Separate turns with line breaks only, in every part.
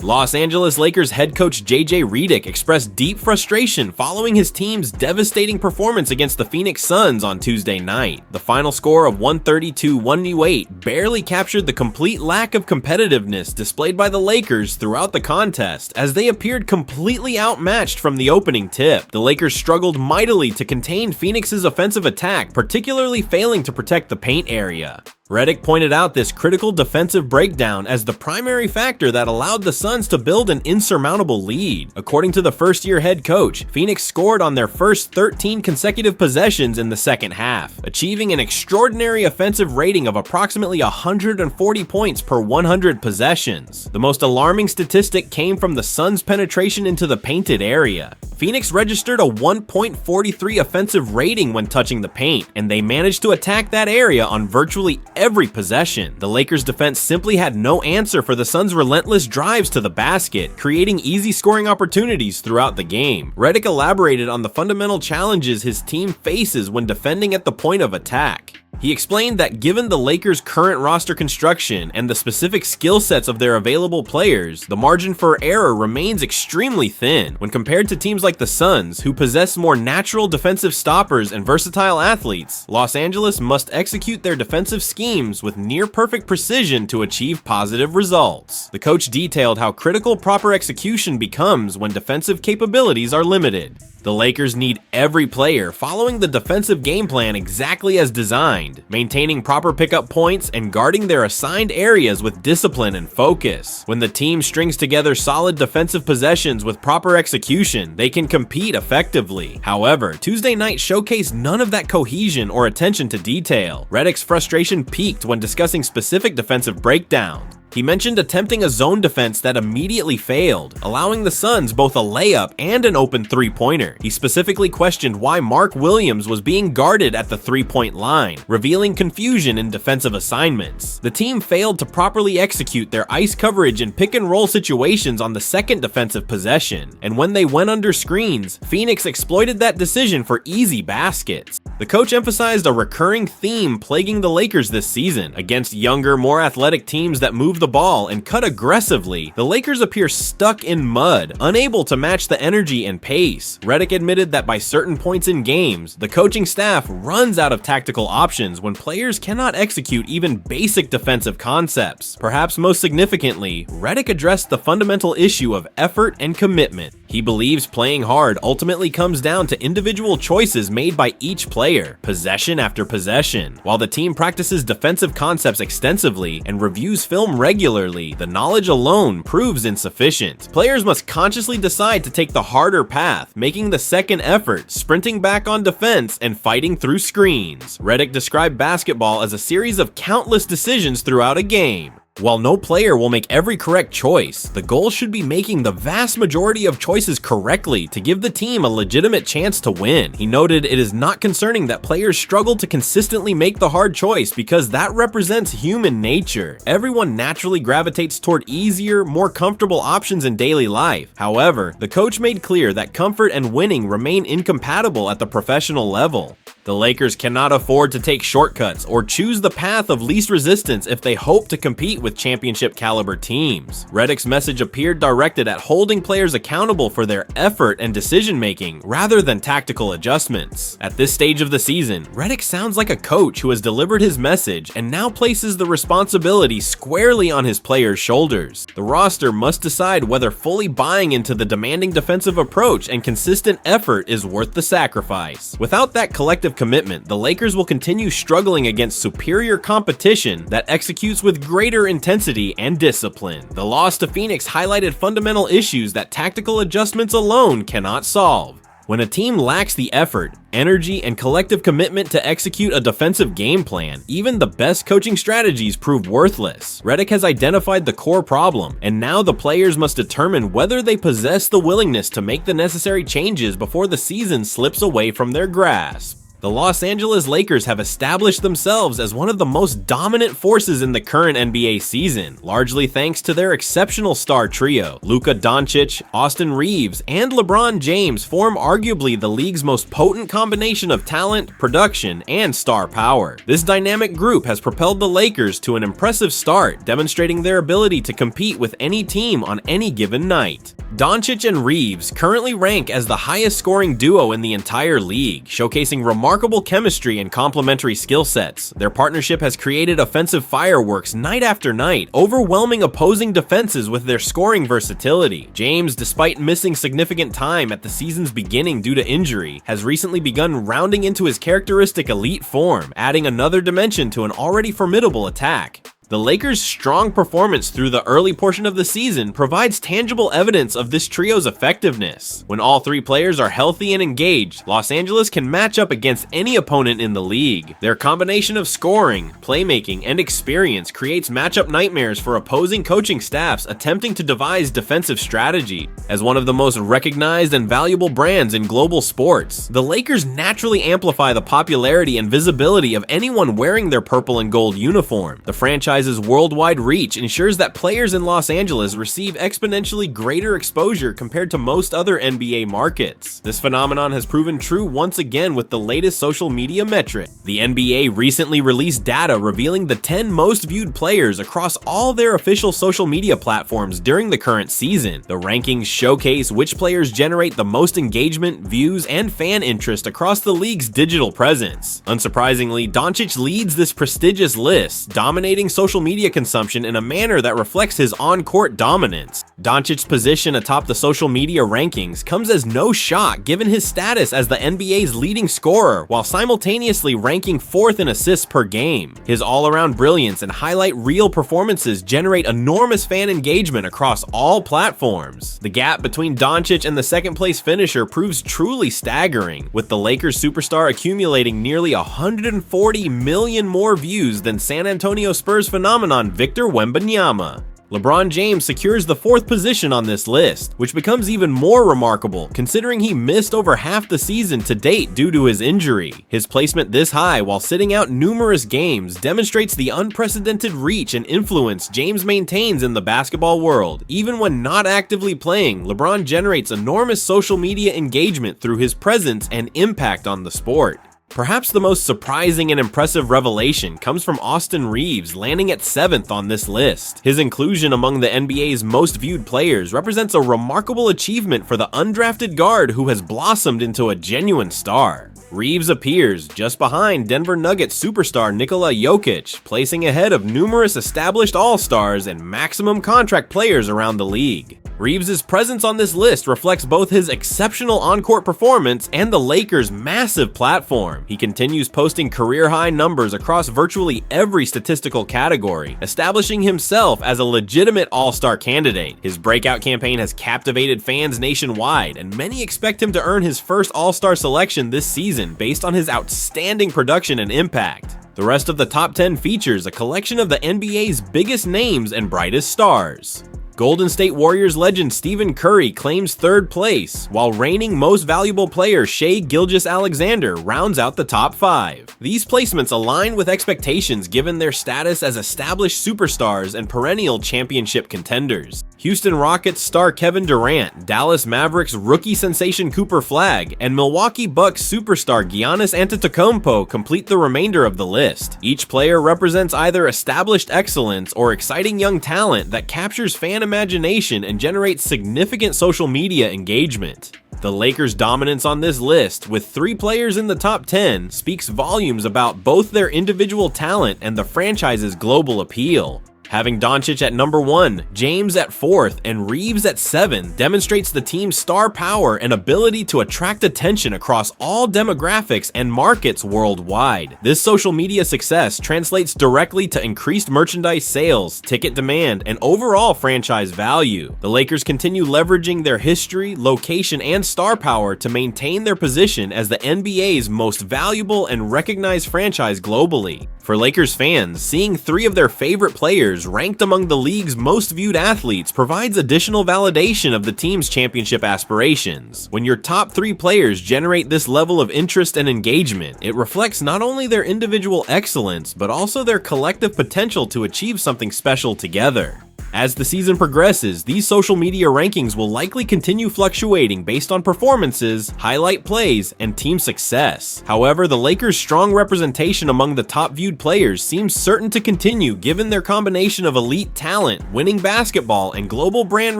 Los Angeles Lakers head coach Redick expressed deep frustration following his team's devastating performance against the Phoenix Suns on Tuesday night. The final score of 132-108 barely captured the complete lack of competitiveness displayed by the Lakers throughout the contest, as they appeared completely outmatched from the opening tip. The Lakers struggled mightily to contain Phoenix's offensive attack, particularly failing to protect the paint area. Redick pointed out this critical defensive breakdown as the primary factor that allowed the Suns to build an insurmountable lead. According to the first-year head coach, Phoenix scored on their first 13 consecutive possessions in the second half, achieving an extraordinary offensive rating of approximately 140 points per 100 possessions. The most alarming statistic came from the Suns' penetration into the painted area. Phoenix registered a 1.43 offensive rating when touching the paint, and they managed to attack that area on virtually every possession. The Lakers' defense simply had no answer for the Suns' relentless drives to the basket, creating easy scoring opportunities throughout the game. Redick elaborated on the fundamental challenges his team faces when defending at the point of attack. He explained that given the Lakers' current roster construction and the specific skill sets of their available players, the margin for error remains extremely thin when compared to teams like the Suns, who possess more natural defensive stoppers and versatile athletes. Los Angeles must execute their defensive schemes with near-perfect precision to achieve positive results. The coach detailed how critical proper execution becomes when defensive capabilities are limited. The Lakers need every player following the defensive game plan exactly as designed, maintaining proper pickup points and guarding their assigned areas with discipline and focus. When the team strings together solid defensive possessions with proper execution, they can compete effectively. However, Tuesday night showcased none of that cohesion or attention to detail. Redick's frustration peaked when discussing specific defensive breakdowns. He mentioned attempting a zone defense that immediately failed, allowing the Suns both a layup and an open three-pointer. He specifically questioned why Mark Williams was being guarded at the three-point line, revealing confusion in defensive assignments. The team failed to properly execute their ice coverage and pick-and-roll situations on the second defensive possession, and when they went under screens, Phoenix exploited that decision for easy baskets. The coach emphasized a recurring theme plaguing the Lakers this season. Against younger, more athletic teams that move the ball and cut aggressively, the Lakers appear stuck in mud, unable to match the energy and pace. Redick admitted that by certain points in games, the coaching staff runs out of tactical options when players cannot execute even basic defensive concepts. Perhaps most significantly, Redick addressed the fundamental issue of effort and commitment. He believes playing hard ultimately comes down to individual choices made by each player, possession after possession. While the team practices defensive concepts extensively and reviews film regularly, the knowledge alone proves insufficient. Players must consciously decide to take the harder path, making the second effort, sprinting back on defense, and fighting through screens. Redick described basketball as a series of countless decisions throughout a game. While no player will make every correct choice, the goal should be making the vast majority of choices correctly to give the team a legitimate chance to win. He noted it is not concerning that players struggle to consistently make the hard choice because that represents human nature. Everyone naturally gravitates toward easier, more comfortable options in daily life. However, the coach made clear that comfort and winning remain incompatible at the professional level. The Lakers cannot afford to take shortcuts or choose the path of least resistance if they hope to compete with championship-caliber teams. Redick's message appeared directed at holding players accountable for their effort and decision-making rather than tactical adjustments. At this stage of the season, Redick sounds like a coach who has delivered his message and now places the responsibility squarely on his players' shoulders. The roster must decide whether fully buying into the demanding defensive approach and consistent effort is worth the sacrifice. Without that collective commitment, the Lakers will continue struggling against superior competition that executes with greater intensity and discipline. The loss to Phoenix highlighted fundamental issues that tactical adjustments alone cannot solve. When a team lacks the effort, energy, and collective commitment to execute a defensive game plan, even the best coaching strategies prove worthless. Redick has identified the core problem, and now the players must determine whether they possess the willingness to make the necessary changes before the season slips away from their grasp. The Los Angeles Lakers have established themselves as one of the most dominant forces in the current NBA season, largely thanks to their exceptional star trio. Luka Doncic, Austin Reeves, and LeBron James form arguably the league's most potent combination of talent, production, and star power. This dynamic group has propelled the Lakers to an impressive start, demonstrating their ability to compete with any team on any given night. Doncic and Reeves currently rank as the highest scoring duo in the entire league, showcasing remarkable chemistry and complementary skill sets. Their partnership has created offensive fireworks night after night, overwhelming opposing defenses with their scoring versatility. James, despite missing significant time at the season's beginning due to injury, has recently begun rounding into his characteristic elite form, adding another dimension to an already formidable attack. The Lakers' strong performance through the early portion of the season provides tangible evidence of this trio's effectiveness. When all three players are healthy and engaged, Los Angeles can match up against any opponent in the league. Their combination of scoring, playmaking, and experience creates matchup nightmares for opposing coaching staffs attempting to devise defensive strategy. As one of the most recognized and valuable brands in global sports, the Lakers naturally amplify the popularity and visibility of anyone wearing their purple and gold uniform. The franchise's worldwide reach ensures that players in Los Angeles receive exponentially greater exposure compared to most other NBA markets. This phenomenon has proven true once again with the latest social media metric. The NBA recently released data revealing the 10 most viewed players across all their official social media platforms during the current season. The rankings showcase which players generate the most engagement, views, and fan interest across the league's digital presence. Unsurprisingly, Doncic leads this prestigious list, dominating social media consumption in a manner that reflects his on-court dominance. Doncic's position atop the social media rankings comes as no shock given his status as the NBA's leading scorer while simultaneously ranking 4th in assists per game. His all-around brilliance and highlight reel performances generate enormous fan engagement across all platforms. The gap between Doncic and the second-place finisher proves truly staggering, with the Lakers superstar accumulating nearly 140 million more views than San Antonio Spurs phenomenon Victor Wembanyama. LeBron James secures the 4th position on this list, which becomes even more remarkable considering he missed over half the season to date due to his injury. His placement this high while sitting out numerous games demonstrates the unprecedented reach and influence James maintains in the basketball world. Even when not actively playing, LeBron generates enormous social media engagement through his presence and impact on the sport. Perhaps the most surprising and impressive revelation comes from Austin Reeves landing at 7th on this list. His inclusion among the NBA's most viewed players represents a remarkable achievement for the undrafted guard who has blossomed into a genuine star. Reeves appears just behind Denver Nuggets superstar Nikola Jokic, placing ahead of numerous established all-stars and maximum contract players around the league. Reeves' presence on this list reflects both his exceptional on-court performance and the Lakers' massive platform. He continues posting career-high numbers across virtually every statistical category, establishing himself as a legitimate all-star candidate. His breakout campaign has captivated fans nationwide, and many expect him to earn his first all-star selection this season based on his outstanding production and impact. The rest of the top 10 features a collection of the NBA's biggest names and brightest stars. Golden State Warriors legend Stephen Curry claims 3rd place, while reigning most valuable player Shai Gilgeous-Alexander rounds out the top 5. These placements align with expectations given their status as established superstars and perennial championship contenders. Houston Rockets star Kevin Durant, Dallas Mavericks rookie sensation Cooper Flagg, and Milwaukee Bucks superstar Giannis Antetokounmpo complete the remainder of the list. Each player represents either established excellence or exciting young talent that captures fan imagination and generates significant social media engagement. The Lakers' dominance on this list, with 3 players in the top 10, speaks volumes about both their individual talent and the franchise's global appeal. Having Doncic at number 1, James at 4th, and Reeves at 7 demonstrates the team's star power and ability to attract attention across all demographics and markets worldwide. This social media success translates directly to increased merchandise sales, ticket demand, and overall franchise value. The Lakers continue leveraging their history, location, and star power to maintain their position as the NBA's most valuable and recognized franchise globally. For Lakers fans, seeing 3 of their favorite players Lakers, ranked among the league's most viewed athletes, provides additional validation of the team's championship aspirations. When your top 3 players generate this level of interest and engagement, it reflects not only their individual excellence, but also their collective potential to achieve something special together. As the season progresses, these social media rankings will likely continue fluctuating based on performances, highlight plays, and team success. However, the Lakers' strong representation among the top viewed players seems certain to continue given their combination of elite talent, winning basketball, and global brand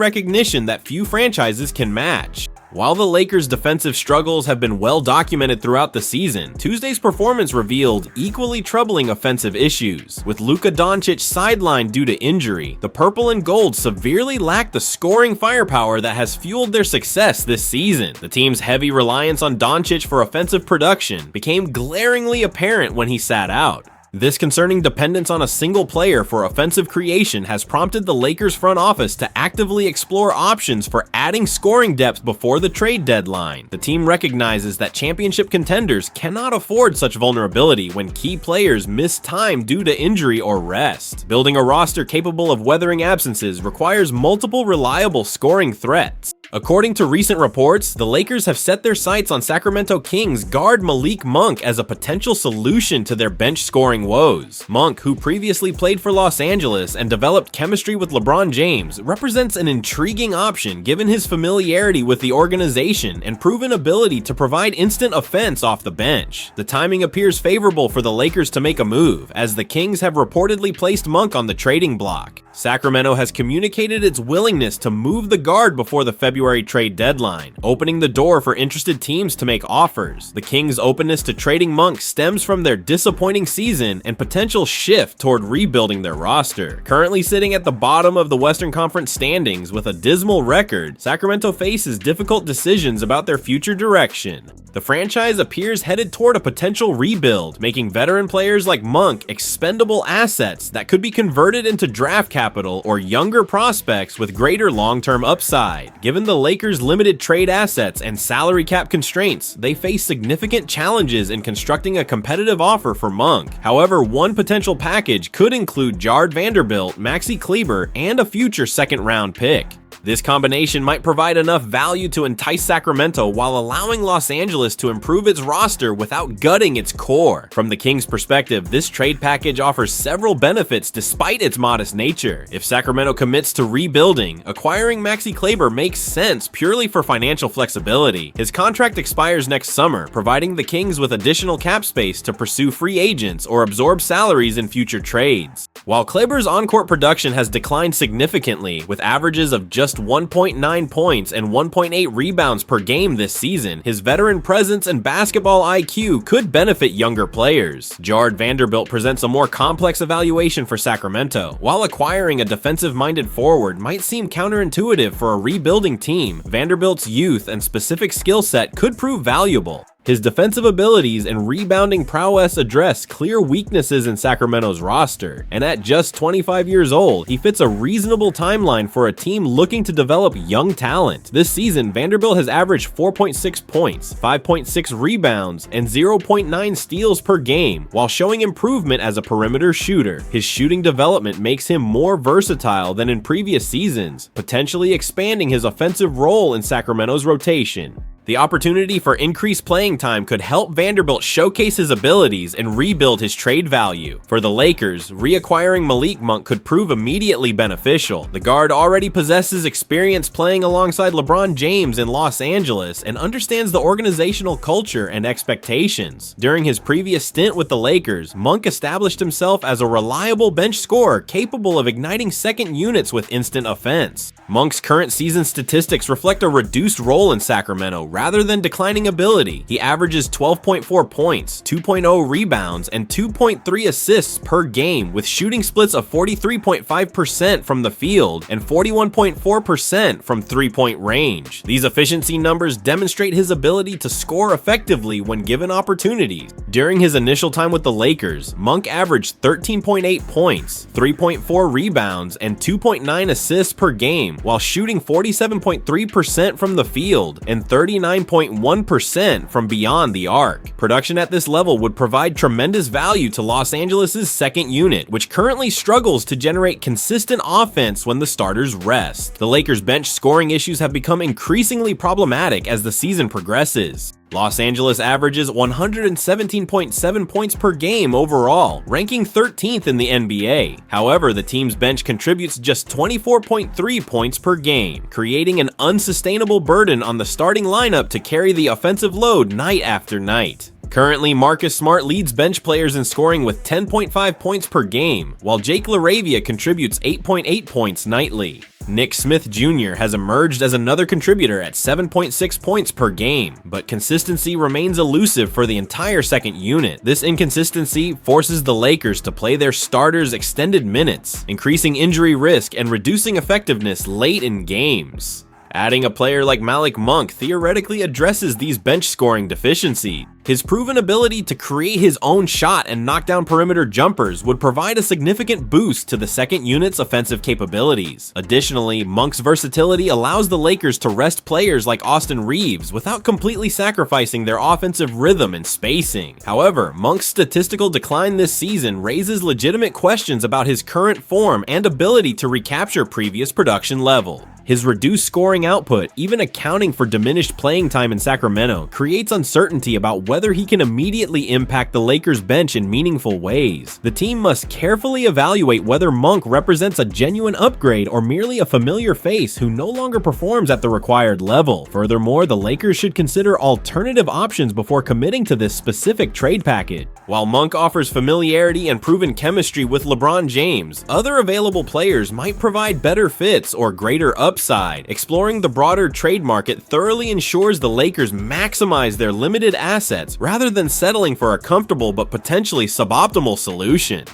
recognition that few franchises can match. While the Lakers' defensive struggles have been well documented throughout the season, Tuesday's performance revealed equally troubling offensive issues. With Luka Doncic sidelined due to injury, the purple and gold severely lack the scoring firepower that has fueled their success this season. The team's heavy reliance on Doncic for offensive production became glaringly apparent when he sat out. This concerning dependence on a single player for offensive creation has prompted the Lakers front office to actively explore options for adding scoring depth before the trade deadline. The team recognizes that championship contenders cannot afford such vulnerability when key players miss time due to injury or rest. Building a roster capable of weathering absences requires multiple reliable scoring threats. According to recent reports, the Lakers have set their sights on Sacramento Kings guard Malik Monk as a potential solution to their bench scoring woes. Monk, who previously played for Los Angeles and developed chemistry with LeBron James, represents an intriguing option given his familiarity with the organization and proven ability to provide instant offense off the bench. The timing appears favorable for the Lakers to make a move, as the Kings have reportedly placed Monk on the trading block. Sacramento has communicated its willingness to move the guard before the February trade deadline, opening the door for interested teams to make offers. The Kings' openness to trading Monk stems from their disappointing season and potential shift toward rebuilding their roster. Currently sitting at the bottom of the Western Conference standings with a dismal record, Sacramento faces difficult decisions about their future direction. The franchise appears headed toward a potential rebuild, making veteran players like Monk expendable assets that could be converted into draft capital or younger prospects with greater long-term upside. Given the Lakers' limited trade assets and salary cap constraints, they face significant challenges in constructing a competitive offer for Monk. However, one potential package could include Jared Vanderbilt, Maxi Kleber, and a future second-round pick. This combination might provide enough value to entice Sacramento while allowing Los Angeles to improve its roster without gutting its core. From the Kings' perspective, this trade package offers several benefits despite its modest nature. If Sacramento commits to rebuilding, acquiring Maxi Kleber makes sense purely for financial flexibility. His contract expires next summer, providing the Kings with additional cap space to pursue free agents or absorb salaries in future trades. While Kleber's on-court production has declined significantly, with averages of just 1.9 points and 1.8 rebounds per game this season, his veteran presence and basketball IQ could benefit younger players. Jared Vanderbilt presents a more complex evaluation for Sacramento. While acquiring a defensive-minded forward might seem counterintuitive for a rebuilding team, Vanderbilt's youth and specific skill set could prove valuable. His defensive abilities and rebounding prowess address clear weaknesses in Sacramento's roster, and at just 25 years old, he fits a reasonable timeline for a team looking to develop young talent. This season, Vanderbilt has averaged 4.6 points, 5.6 rebounds, and 0.9 steals per game, while showing improvement as a perimeter shooter. His shooting development makes him more versatile than in previous seasons, potentially expanding his offensive role in Sacramento's rotation. The opportunity for increased playing time could help Vanderbilt showcase his abilities and rebuild his trade value. For the Lakers, reacquiring Malik Monk could prove immediately beneficial. The guard already possesses experience playing alongside LeBron James in Los Angeles and understands the organizational culture and expectations. During his previous stint with the Lakers, Monk established himself as a reliable bench scorer capable of igniting second units with instant offense. Monk's current season statistics reflect a reduced role in Sacramento rather than declining ability. He averages 12.4 points, 2.0 rebounds, and 2.3 assists per game, with shooting splits of 43.5% from the field and 41.4% from three-point range. These efficiency numbers demonstrate his ability to score effectively when given opportunities. During his initial time with the Lakers, Monk averaged 13.8 points, 3.4 rebounds, and 2.9 assists per game, while shooting 47.3% from the field and 39 49.1% from beyond the arc. Production at this level would provide tremendous value to Los Angeles' second unit, which currently struggles to generate consistent offense when the starters rest. The Lakers' bench scoring issues have become increasingly problematic as the season progresses. Los Angeles averages 117.7 points per game overall, ranking 13th in the NBA. However, the team's bench contributes just 24.3 points per game, creating an unsustainable burden on the starting lineup to carry the offensive load night after night. Currently, Marcus Smart leads bench players in scoring with 10.5 points per game, while Jake LaRavia contributes 8.8 points nightly. Nick Smith Jr. has emerged as another contributor at 7.6 points per game, but consistency remains elusive for the entire second unit. This inconsistency forces the Lakers to play their starters extended minutes, increasing injury risk and reducing effectiveness late in games. Adding a player like Malik Monk theoretically addresses these bench scoring deficiencies. His proven ability to create his own shot and knock down perimeter jumpers would provide a significant boost to the second unit's offensive capabilities. Additionally, Monk's versatility allows the Lakers to rest players like Austin Reeves without completely sacrificing their offensive rhythm and spacing. However, Monk's statistical decline this season raises legitimate questions about his current form and ability to recapture previous production level. His reduced scoring output, even accounting for diminished playing time in Sacramento, creates uncertainty about whether he can immediately impact the Lakers' bench in meaningful ways. The team must carefully evaluate whether Monk represents a genuine upgrade or merely a familiar face who no longer performs at the required level. Furthermore, the Lakers should consider alternative options before committing to this specific trade package. While Monk offers familiarity and proven chemistry with LeBron James, other available players might provide better fits or greater upside. Exploring the broader trade market thoroughly ensures the Lakers maximize their limited assets rather than settling for a comfortable but potentially suboptimal solution.